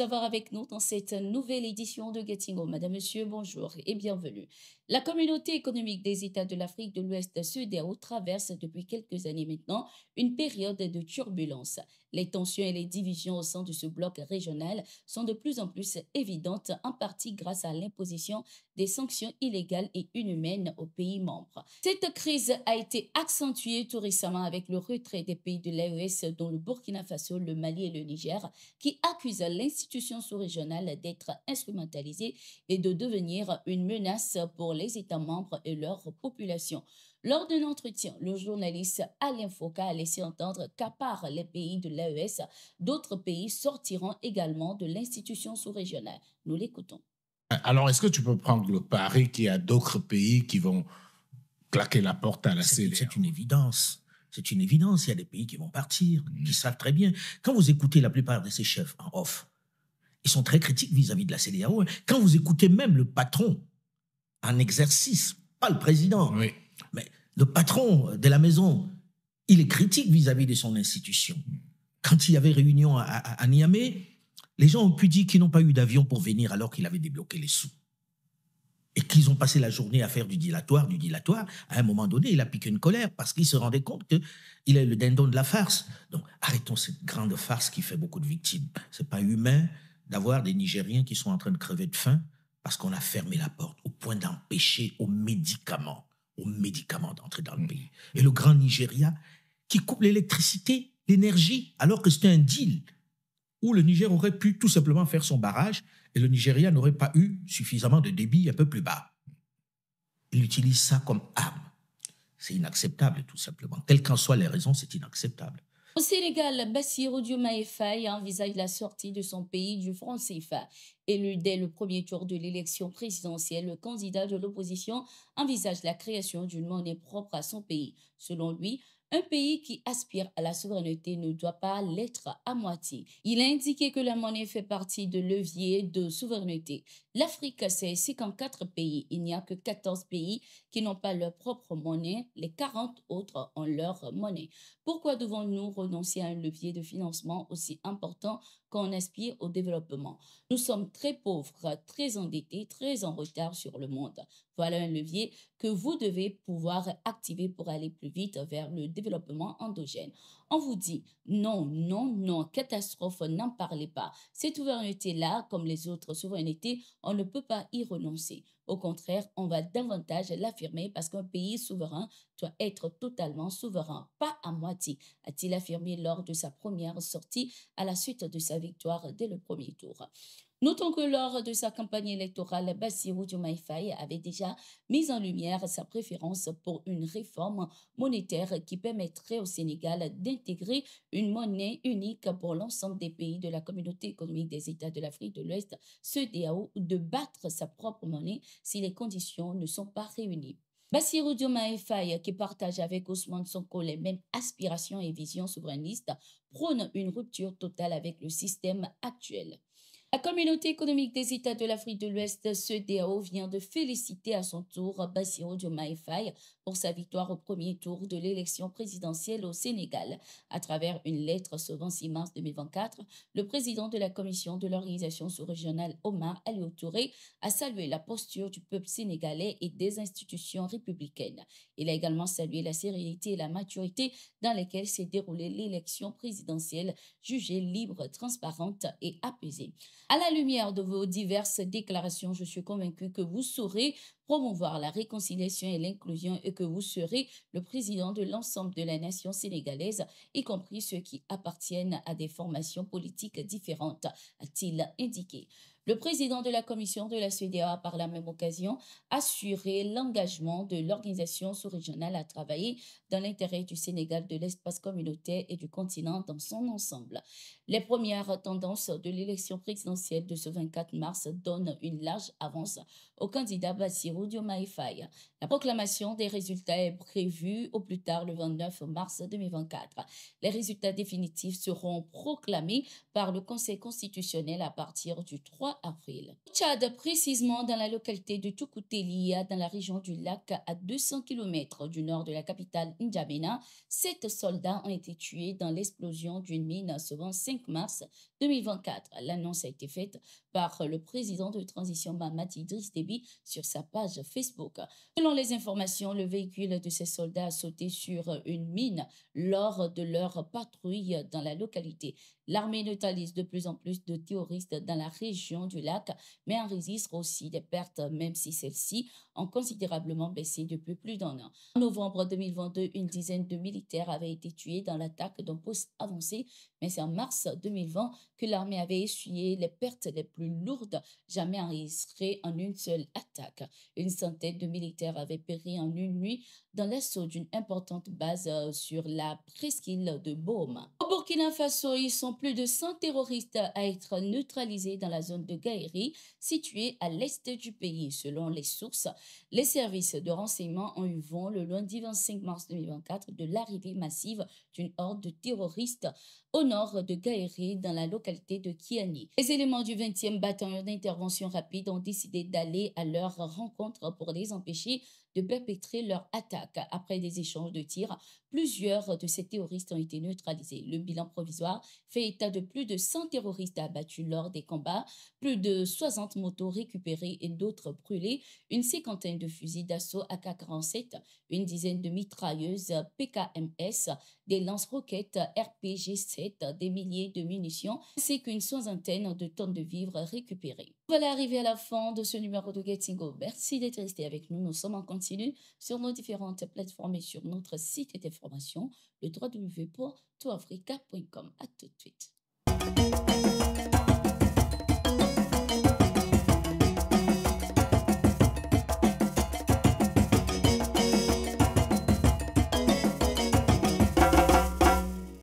avoir avec nous dans cette nouvelle édition de Getting Home. Madame, Monsieur, bonjour et bienvenue. La communauté économique des États de l'Afrique de l'Ouest, CEDEAO, traverse depuis quelques années maintenant une période de turbulence. Les tensions et les divisions au sein de ce bloc régional sont de plus en plus évidentes, en partie grâce à l'imposition des sanctions illégales et inhumaines aux pays membres. Cette crise a été accentuée tout récemment avec le retrait des pays de l'AES, dont le Burkina Faso, le Mali et le Niger, qui accusent l'institution sous-régionale d'être instrumentalisée et de devenir une menace pour les États membres et leur population. Lors d'un entretien, le journaliste Alain Foucault a laissé entendre qu'à part les pays de l'AES, d'autres pays sortiront également de l'institution sous-régionale. Nous l'écoutons. Alors, est-ce que tu peux prendre le pari qu'il y a d'autres pays qui vont claquer la porte à la CEDEAO? C'est une évidence. C'est une évidence. Il y a des pays qui vont partir, qui savent très bien. Quand vous écoutez la plupart de ces chefs en off, ils sont très critiques vis-à-vis de la CEDEAO. Quand vous écoutez même le patron en exercice, pas le président, Oui. mais le patron de la maison, il est critique vis-à-vis de son institution. Quand il y avait réunion à Niamey, les gens ont pu dire qu'ils n'ont pas eu d'avion pour venir alors qu'il avait débloqué les sous. Et qu'ils ont passé la journée à faire du dilatoire. À un moment donné, il a piqué une colère parce qu'il se rendait compte qu'il est le dindon de la farce. Donc, arrêtons cette grande farce qui fait beaucoup de victimes. C'est pas humain d'avoir des Nigériens qui sont en train de crever de faim parce qu'on a fermé la porte au point d'empêcher aux médicaments d'entrer dans le pays. Et le grand Nigeria qui coupe l'électricité, l'énergie, alors que c'était un deal où le Niger aurait pu tout simplement faire son barrage et le Nigeria n'aurait pas eu suffisamment de débit un peu plus bas. Il utilise ça comme arme. C'est inacceptable, tout simplement. Quelles qu'en soient les raisons, c'est inacceptable. Au Sénégal, Bassirou Diomaye Faye envisage la sortie de son pays du franc CFA. Élu dès le premier tour de l'élection présidentielle, le candidat de l'opposition envisage la création d'une monnaie propre à son pays. Selon lui, un pays qui aspire à la souveraineté ne doit pas l'être à moitié. Il a indiqué que la monnaie fait partie de leviers de souveraineté. L'Afrique, c'est 54 pays. Il n'y a que 14 pays qui n'ont pas leur propre monnaie. Les 40 autres ont leur monnaie. Pourquoi devons-nous renoncer à un levier de financement aussi important quand on aspire au développement? Nous sommes très pauvres, très endettés, très en retard sur le monde. Voilà un levier que vous devez pouvoir activer pour aller plus vite vers le développement endogène. On vous dit non, non, non, catastrophe, n'en parlez pas. Cette souveraineté-là, comme les autres souverainetés, on ne peut pas y renoncer. Au contraire, on va davantage l'affirmer parce qu'un pays souverain doit être totalement souverain, pas à moitié, a-t-il affirmé lors de sa première sortie à la suite de sa victoire dès le premier tour. Notons que lors de sa campagne électorale, Bassirou Diomaye Faye avait déjà mis en lumière sa préférence pour une réforme monétaire qui permettrait au Sénégal d'intégrer une monnaie unique pour l'ensemble des pays de la communauté économique des États de l'Afrique de l'Ouest, CEDEAO, de battre sa propre monnaie si les conditions ne sont pas réunies. Bassirou Diomaye Faye, qui partage avec Ousmane Sonko les mêmes aspirations et visions souverainistes, prône une rupture totale avec le système actuel. La communauté économique des États de l'Afrique de l'Ouest, CEDEAO, vient de féliciter à son tour Bassirou Diomaye Faye pour sa victoire au premier tour de l'élection présidentielle au Sénégal. À travers une lettre ce 26 mars 2024, le président de la commission de l'organisation sous-régionale, Omar Aliou Touré, a salué la posture du peuple sénégalais et des institutions républicaines. Il a également salué la sérénité et la maturité dans lesquelles s'est déroulée l'élection présidentielle, jugée libre, transparente et apaisée. À la lumière de vos diverses déclarations, je suis convaincue que vous saurez promouvoir la réconciliation et l'inclusion et que vous serez le président de l'ensemble de la nation sénégalaise, y compris ceux qui appartiennent à des formations politiques différentes, a-t-il indiqué. Le président de la commission de la CEDEAO a par la même occasion assuré l'engagement de l'organisation sous-régionale à travailler dans l'intérêt du Sénégal, de l'espace communautaire et du continent dans son ensemble. Les premières tendances de l'élection présidentielle de ce 24 mars donnent une large avance au candidat Bassirou Diomaye Faye. La proclamation des résultats est prévue au plus tard le 29 mars 2024. Les résultats définitifs seront proclamés par le Conseil constitutionnel à partir du 3 avril. Au Tchad, précisément dans la localité de Toukoutélia, dans la région du lac, à 200 km du nord de la capitale N'Djamena, 7 soldats ont été tués dans l'explosion d'une mine ce 25 mars 2024. L'annonce a été faite par le président de transition Mahamat Idriss Déby sur sa page Facebook. Selon les informations, le véhicule de ces soldats a sauté sur une mine lors de leur patrouille dans la localité. L'armée neutralise de plus en plus de terroristes dans la région du lac, mais enregistre aussi des pertes, même si celles-ci ont considérablement baissé depuis plus d'un an. En novembre 2022, une dizaine de militaires avaient été tués dans l'attaque d'un poste avancé, mais c'est en mars 2020 que l'armée avait essuyé les pertes les plus lourdes jamais enregistrées en une seule attaque. Une centaine de militaires avaient péri en une nuit dans l'assaut d'une importante base sur la presqu'île de Baume. Au Burkina Faso, ils sont plus de 100 terroristes à être neutralisés dans la zone de Gaïri, située à l'est du pays. Selon les sources, les services de renseignement ont eu vent le lundi 25 mars 2024 de l'arrivée massive d'une horde de terroristes au nord de Gaïri, dans la localité de Kiani. Les éléments du 20e bataillon d'intervention rapide ont décidé d'aller à leur rencontre pour les empêcher de perpétrer leur attaque. Après des échanges de tirs, plusieurs de ces terroristes ont été neutralisés. Le bilan provisoire fait état de plus de 100 terroristes abattus lors des combats, plus de 60 motos récupérées et d'autres brûlées, une cinquantaine de fusils d'assaut AK-47, une dizaine de mitrailleuses PKMS, des lance-roquettes RPG-7, des milliers de munitions, ainsi qu'une soixantaine de tonnes de vivres récupérées. Voilà arrivé à la fin de ce numéro de Gettingo. Merci d'être resté avec nous. Nous sommes en continu sur nos différentes plateformes et sur notre site d'information, le www.toafrica.com. À tout de suite.